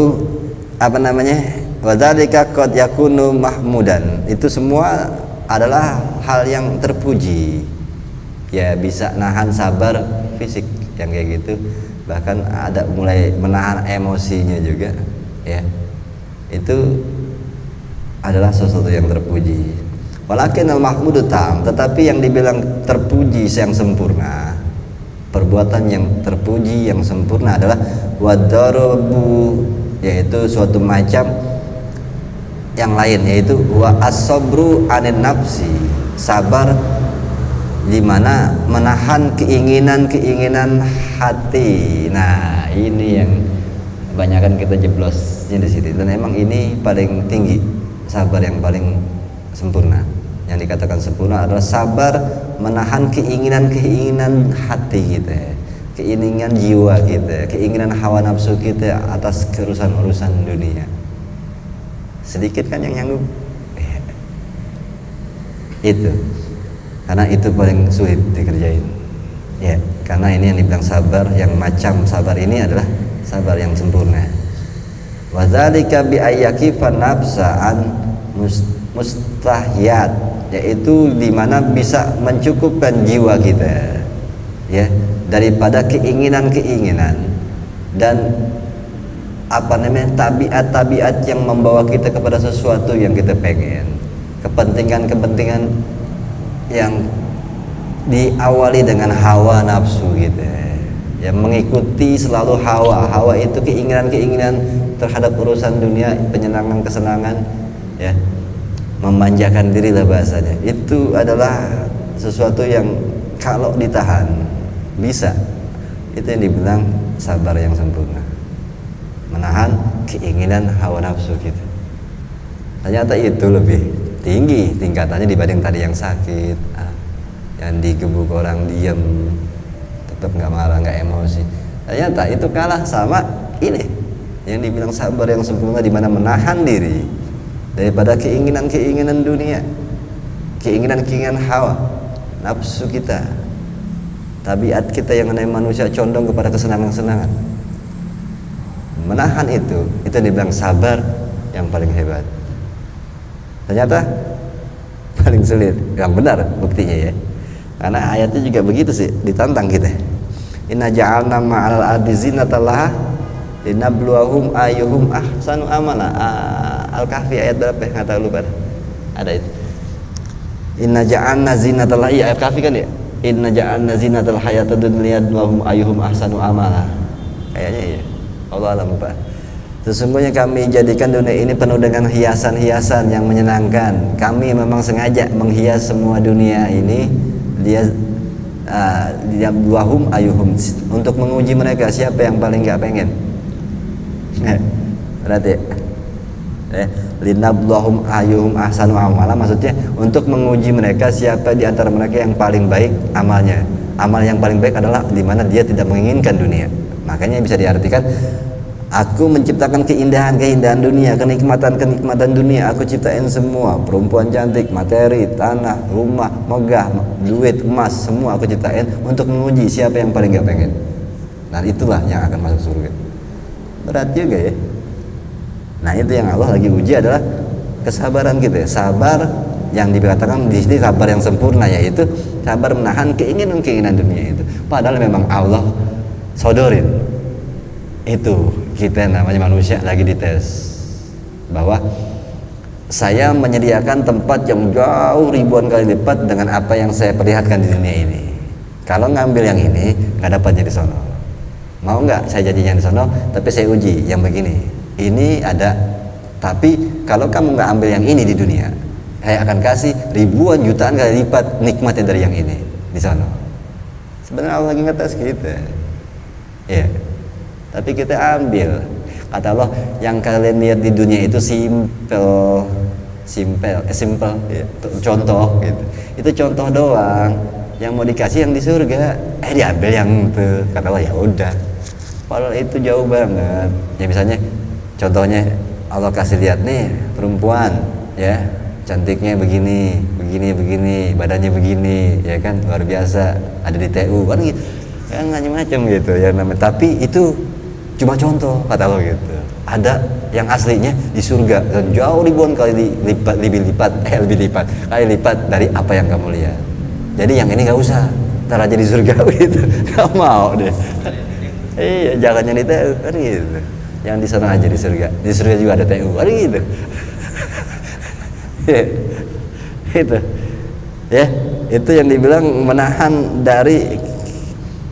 apa namanya? Wadzalika qad yakunu mahmudan. Itu semua adalah hal yang terpuji. Ya bisa nahan sabar fisik yang kayak gitu. Bahkan ada mulai menahan emosinya juga, ya. Itu adalah sesuatu yang terpuji. Walakin al-mahmudu tam, tetapi yang dibilang terpuji yang sempurna, perbuatan yang terpuji yang sempurna adalah wadarabu, yaitu suatu macam yang lain, yaitu wa as-sabru anin nafsi, sabar di mana menahan keinginan-keinginan hati. Nah, ini yang kebanyakan kita jeblosnya di sini. Dan emang ini paling tinggi, sabar yang paling sempurna. Yang dikatakan sempurna adalah sabar menahan keinginan-keinginan hati kita, keinginan jiwa kita, keinginan hawa nafsu kita atas urusan-urusan dunia. Sedikit kan yang nyanggup? Itu. Karena itu paling sulit dikerjain. Ya, karena ini yang dibilang sabar, yang macam sabar ini adalah sabar yang sempurna. Wa dzalika bi ayyakifa nafsa'an mustahiyat, yaitu di mana bisa mencukupkan jiwa kita, ya, daripada keinginan-keinginan dan apa namanya tabiat-tabiat yang membawa kita kepada sesuatu yang kita pengen, kepentingan-kepentingan yang diawali dengan hawa nafsu gitu, ya, mengikuti selalu hawa itu keinginan-keinginan terhadap urusan dunia, penyenangan, kesenangan, ya, memanjakan diri lah bahasanya. Itu adalah sesuatu yang kalau ditahan bisa, itu yang dibilang sabar yang sempurna, menahan keinginan hawa nafsu gitu. Ternyata itu lebih tinggi tingkatannya dibanding tadi yang sakit, yang digebuk orang diam, tetap nggak marah, nggak emosi. Ternyata itu kalah sama ini yang dibilang sabar yang sempurna, di mana menahan diri daripada keinginan-keinginan dunia, keinginan-keinginan hawa nafsu kita, tabiat kita yang namanya manusia condong kepada kesenangan-kesenangan. Menahan itu yang dibilang sabar yang paling hebat. Ternyata paling sulit, yang benar buktinya ya. Karena ayatnya juga begitu sih, ditantang kita. Inna ja'alna ma'al ardi zinatan laha linabluwahum ayyuhum ahsanu amala. Al-Kahfi ayat berapa ya? Enggak tahu, lupa. Ada itu. Inna ja'alna zinatal laha, ayat Kahfi kan ya? Inna ja'alna zinatal hayatad dunya linabluwahum ayyuhum ahsanu amala. Kayaknya iya. Allah alam, lupa. Sesungguhnya kami jadikan dunia ini penuh dengan hiasan-hiasan yang menyenangkan. Kami memang sengaja menghias semua dunia ini, dia wahum ayuhum, untuk menguji mereka siapa yang paling nggak pengen. Berarti linabluwahum ayuhum ahsanu amala, maksudnya untuk menguji mereka siapa di antara mereka yang paling baik amalnya. Amal yang paling baik adalah di mana dia tidak menginginkan dunia. Makanya bisa diartikan, aku menciptakan keindahan-keindahan dunia, kenikmatan-kenikmatan dunia. Aku ciptain semua, perempuan cantik, materi, tanah, rumah, megah, duit, emas, semua aku ciptain untuk menguji siapa yang paling gak pengen. Nah, itulah yang akan masuk surga. Berat juga ya. Nah, itu yang Allah lagi uji adalah kesabaran kita. Sabar yang dikatakan di sini sabar yang sempurna, yaitu sabar menahan keinginan-keinginan dunia itu. Padahal memang Allah sodorin itu, kita namanya manusia lagi dites bahwa saya menyediakan tempat yang jauh ribuan kali lipat dengan apa yang saya perlihatkan di dunia ini. Kalau ngambil yang ini nggak dapatnya di sono, mau nggak saya jadinya di sono, tapi saya uji yang begini, ini ada, tapi kalau kamu nggak ambil yang ini di dunia, saya akan kasih ribuan jutaan kali lipat nikmatnya dari yang ini di sono. Sebenarnya Allah lagi ngetes kita, ya. Tapi kita ambil. Kata Allah, yang kalian lihat di dunia itu simple, simple ya, contoh gitu. Itu contoh doang. Yang mau dikasih yang di surga, diambil yang itu. Kata Allah ya udah. Padahal itu jauh banget. Ya misalnya contohnya Allah kasih lihat nih perempuan ya, cantiknya begini, badannya begini, ya kan luar biasa, ada di TU kan gitu. Kan macam-macam gitu ya namanya. Tapi itu cuma contoh kata Allah gitu. Ada yang aslinya di surga dan jauh ribuan kali lebih lipat dari apa yang kamu lihat. Jadi yang ini nggak usah, ntar aja di surga gitu. Nggak mau deh. Iya, jangan yang di TU kan gitu. Yang di sana aja di surga. Di surga juga ada TU kan gitu. Itu. Ya, itu yang dibilang menahan dari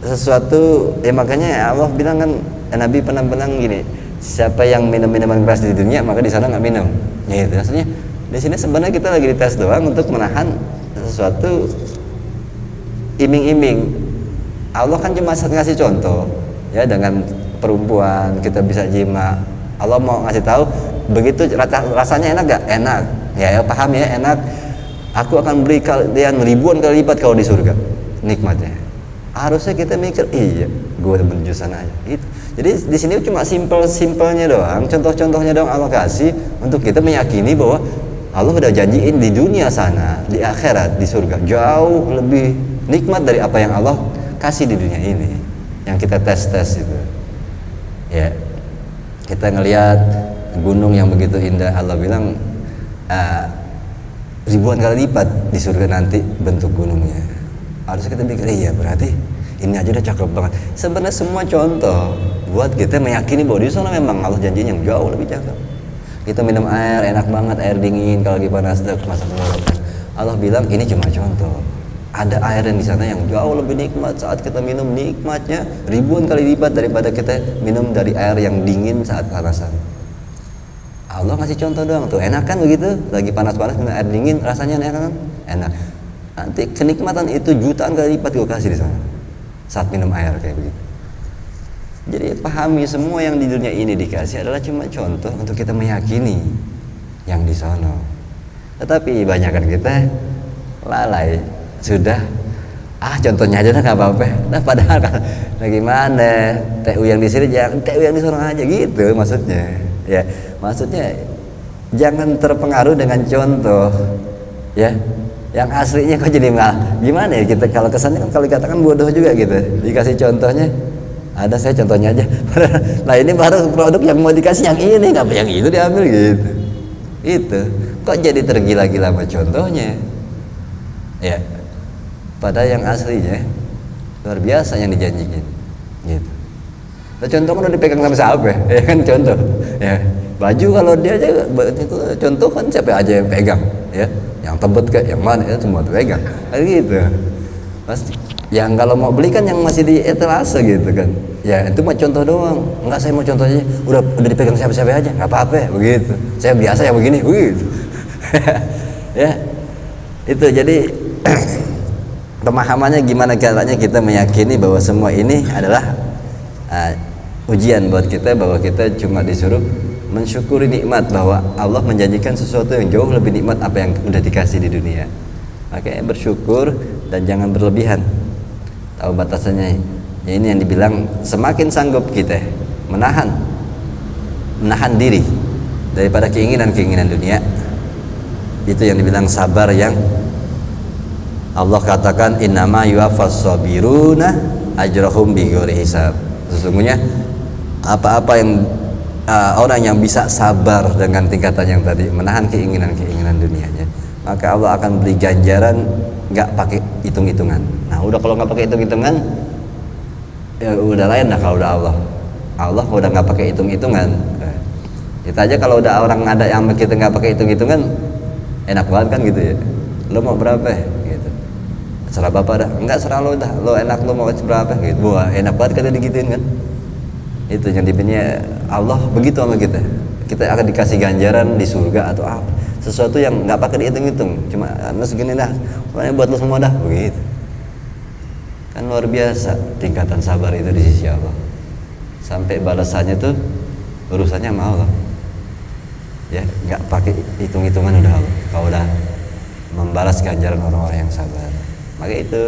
sesuatu. Makanya Allah bilang kan, Nabi pernah bilang gini, siapa yang minum minuman keras di dunia maka di sana nggak minum. Ya itu maksudnya. Di sini sebenarnya kita lagi dites doang untuk menahan sesuatu iming-iming. Allah kan cuma ngasih contoh ya, dengan perempuan kita bisa jima. Allah mau ngasih tahu begitu rasanya enak gak? Enak ya, paham ya, enak. Aku akan beri kalian ribuan kali lipat kalau di surga nikmatnya. Harusnya kita mikir iya gue menuju sana aja gitu. Jadi di sini cuma simpelnya doang, contoh-contohnya doang Allah kasih untuk kita meyakini bahwa Allah udah janjiin di dunia sana, di akhirat, di surga jauh lebih nikmat dari apa yang Allah kasih di dunia ini yang kita tes itu ya. Kita ngelihat gunung yang begitu indah, Allah bilang ribuan kali lipat di surga nanti bentuk gunungnya. Harusnya kita pikir iya berarti ini aja udah cakep banget. Sebenarnya semua contoh buat kita meyakini bahwa di sana memang Allah janjinya yang jauh lebih cakep. Kita minum air enak banget, air dingin kalau lagi panas masak tenggorokan. Allah bilang ini cuma contoh. Ada air yang di sana yang jauh lebih nikmat. Saat kita minum nikmatnya ribuan kali lipat daripada kita minum dari air yang dingin saat panasan. Allah ngasih contoh doang tuh, enak kan begitu? Lagi panas-panas minum air dingin rasanya enak kan? Enak. Nanti kenikmatan itu jutaan kali lipat gue kasih di sana saat minum air kayak begitu. Jadi pahami semua yang di dunia ini dikasih adalah cuma contoh untuk kita meyakini yang di sana. Tetapi banyakan kita lalai, sudah contohnya aja nggak apa-apa. Nah padahal kan gimana TU yang di sini jangan TU yang di sana aja gitu maksudnya. Ya maksudnya jangan terpengaruh dengan contoh ya. Yang aslinya kok jadi gimana ya kita kalau kesannya kan kalau dikatakan bodoh juga gitu. Dikasih contohnya ada, saya contohnya aja. Nah ini baru produk yang mau dikasih yang ini, nggak yang itu diambil gitu. Itu kok jadi tergila-gila sama contohnya ya. Padahal yang aslinya luar biasa yang dijanjikan gitu. Nah, contoh kan udah dipegang sama siapa ya kan contoh ya. Baju kalau dia aja itu contoh kan siapa aja yang pegang ya, yang tebet kayak yang mana ya semua pegang kayak gitu. Pasti yang kalau mau beli kan yang masih di etalase gitu kan ya, itu mah contoh doang. Enggak, saya mau contohnya udah dipegang siapa-siapa aja nggak apa-apa begitu, saya biasa yang begini begitu. Ya itu jadi pemahamannya gimana caranya kita meyakini bahwa semua ini adalah ujian buat kita, bahwa kita cuma disuruh mensyukuri nikmat, bahwa Allah menjanjikan sesuatu yang jauh lebih nikmat apa yang udah dikasih di dunia. Makanya bersyukur dan jangan berlebihan, tahu batasannya ya. Ini yang dibilang semakin sanggup kita menahan diri daripada keinginan dunia, itu yang dibilang sabar, yang Allah katakan innama yuwaffas sabiruna ajrahum bighairi hisab. Sesungguhnya apa-apa yang orang yang bisa sabar dengan tingkatan yang tadi, menahan keinginan dunianya, maka Allah akan beri ganjaran nggak pakai hitung-hitungan. Nah udah kalau nggak pakai hitung-hitungan ya udah lain dah. Kalau udah Allah udah nggak pakai hitung-hitungan. Kita aja kalau udah orang ada yang kita nggak pakai hitung-hitungan enak banget kan gitu ya. Lo mau berapa gitu, serah bapak dah, enggak serah lo dah, lo enak lo mau berapa gitu. Wah enak banget kan digituin kan. Itu yang dipinya Allah begitu sama kita. Kita akan dikasih ganjaran di surga atau apa, sesuatu yang nggak pakai dihitung-hitung, cuma segini dah, pokoknya buat lo semua dah begitu. Kan luar biasa tingkatan sabar itu di sisi Allah. Sampai balasannya tuh urusannya sama Allah. Ya, nggak pakai hitung-hitungan udah kau udah membalas ganjaran orang-orang yang sabar. Maka itu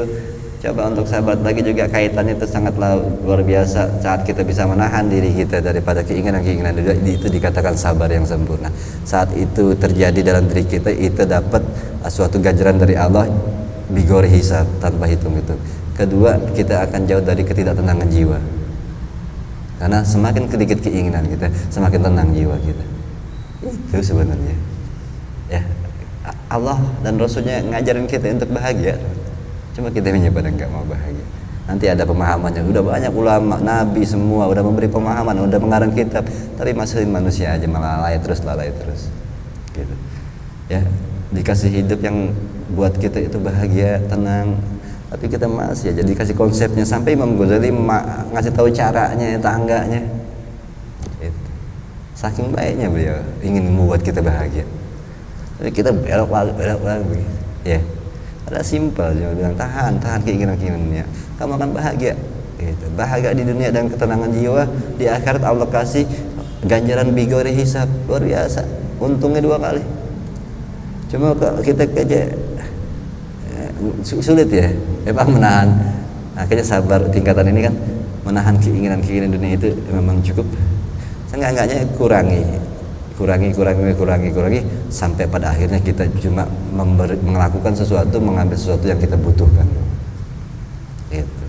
coba untuk sahabat lagi juga kaitannya itu sangatlah luar biasa. Saat kita bisa menahan diri kita daripada keinginan-keinginan itu dikatakan sabar yang sempurna. Saat itu terjadi dalam diri kita, itu dapat suatu ganjaran dari Allah bigor hisab, tanpa hitung-hitung. Kedua, kita akan jauh dari ketidaktenangan jiwa. Karena semakin sedikit keinginan kita, semakin tenang jiwa kita. Itu sebenarnya ya, Allah dan Rasulnya ngajarin kita untuk bahagia, cuma kita pada nggak mau bahagia. Nanti ada pemahamannya, udah banyak ulama, nabi semua udah memberi pemahaman, udah mengarang kitab, tapi masih manusia aja malah lalai terus gitu ya. Dikasih hidup yang buat kita itu bahagia, tenang, tapi kita masih aja dikasih konsepnya. Sampai Imam Ghazali ngasih tahu caranya, tangganya gitu. Saking baiknya beliau ingin membuat kita bahagia, tapi kita belok lagi ya. Ada simpel, dia bilang tahan keinginan-keinginannya, kamu akan bahagia gitu. Bahagia di dunia dan ketenangan jiwa. Di akhirat Allah kasih ganjaran bigori hisab luar biasa, untungnya 2 kali. Cuma kita aja sulit ya memang menahan. Akhirnya sabar tingkatan ini kan menahan keinginan dunia itu memang cukup. Seenggak-enggaknya kurangi sampai pada akhirnya kita cuma melakukan sesuatu, mengambil sesuatu yang kita butuhkan. Itu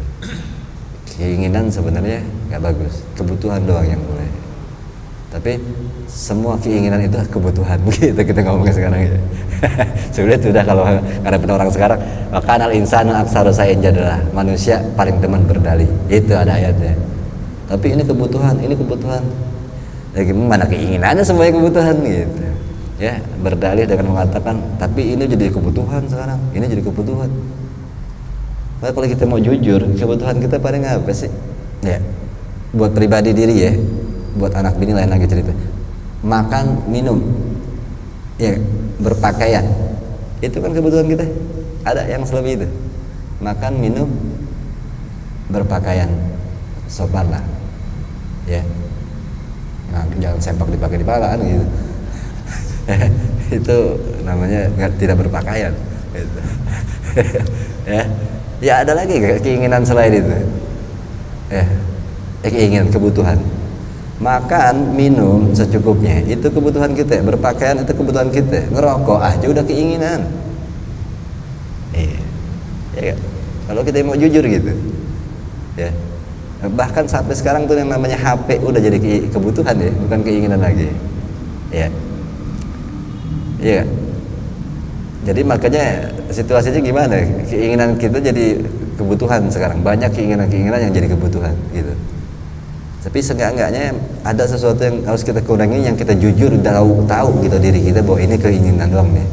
keinginan sebenarnya nggak bagus, kebutuhan doang yang boleh. Tapi semua keinginan itu kebutuhan, begitu kita ngomongnya sekarang ya. Sudah kalau ngadepin orang sekarang, kanal insanu aksaru sayin jadalah, manusia paling demen berdalih. Itu ada ayatnya. Tapi ini kebutuhan. Ya gimana keinginannya semuanya kebutuhan gitu. Ya, berdalih dengan mengatakan, tapi ini jadi kebutuhan sekarang. Ini jadi kebutuhan. Maka kalau kita mau jujur, kebutuhan kita paling apa sih? Ya, buat pribadi diri ya, buat anak bini lain lagi cerita. Makan, minum, ya, berpakaian. Itu kan kebutuhan kita. Ada yang selebih itu. Makan, minum, berpakaian, sopan lah. Ya. Nah, jangan sempak dipakai di pala kan gitu. Itu namanya tidak berpakaian gitu. Ya ada lagi keinginan selain itu. Keinginan, kebutuhan. Makan, minum secukupnya itu kebutuhan kita. Berpakaian itu kebutuhan kita. Ngerokok aja udah keinginan. Ya, kalau kita mau jujur gitu. Ya. Bahkan sampai sekarang tuh yang namanya HP udah jadi kebutuhan ya, bukan keinginan lagi. Ya. Iya. Jadi makanya situasinya gimana? Keinginan kita jadi kebutuhan sekarang. Banyak keinginan-keinginan yang jadi kebutuhan gitu. Tapi seenggak-enggaknya ada sesuatu yang harus kita kurangi, yang kita jujur tahu gitu diri kita bahwa ini keinginan doang nih.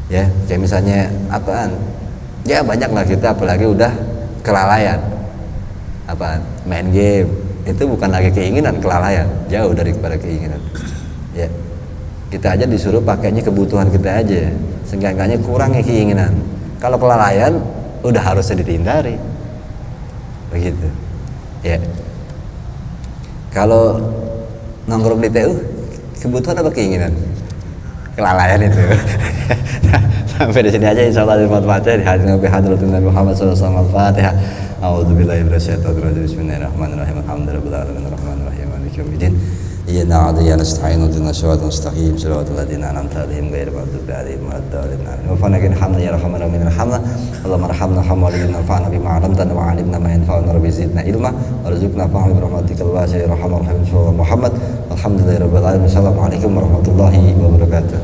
Ya, kayak misalnya apaan? Ya banyak lah kita, apalagi udah kelalaian. Apaan? Main game. Itu bukan lagi keinginan, kelalaian. Jauh daripada keinginan. Ya. Kita aja disuruh pakainya kebutuhan kita aja. Seenggak-enggaknya kurangi keinginan. Kalau kelalaian udah harusnya dihindari. Begitu. Ya. Kalau nongkrong di TU, kebutuhan apa keinginan? Kelalaian itu. Sampai di sini aja, insyaallah di hadirin Nabi Muhammad sallallahu alaihi wasallam. Al-Fatihah. A'udzubillahi minasyaitonir rajim. Bismillahirrahmanirrahim. Alhamdulillahirabbil alamin. Maliki yaumiddin. Iyyaka na'budu wa iyyaka nasta'in. Ihdinas siratal mustaqim. Siratal ladzina an'amta 'alaihim ghairil maghdubi 'alaihim waladdallin. Wa fanakin hamdan ya rahmanir rahim. Allahumma arhamna hamdana wanfa'na bima 'allamtana wa 'allimna ma yanfa'una wa zidna ilma warzuqna fahma bi rahmatikal wasi'ir rahmanir rahim. Muhammad. Alhamdulillahirabbil alamin. Assalamualaikum warahmatullahi wabarakatuh.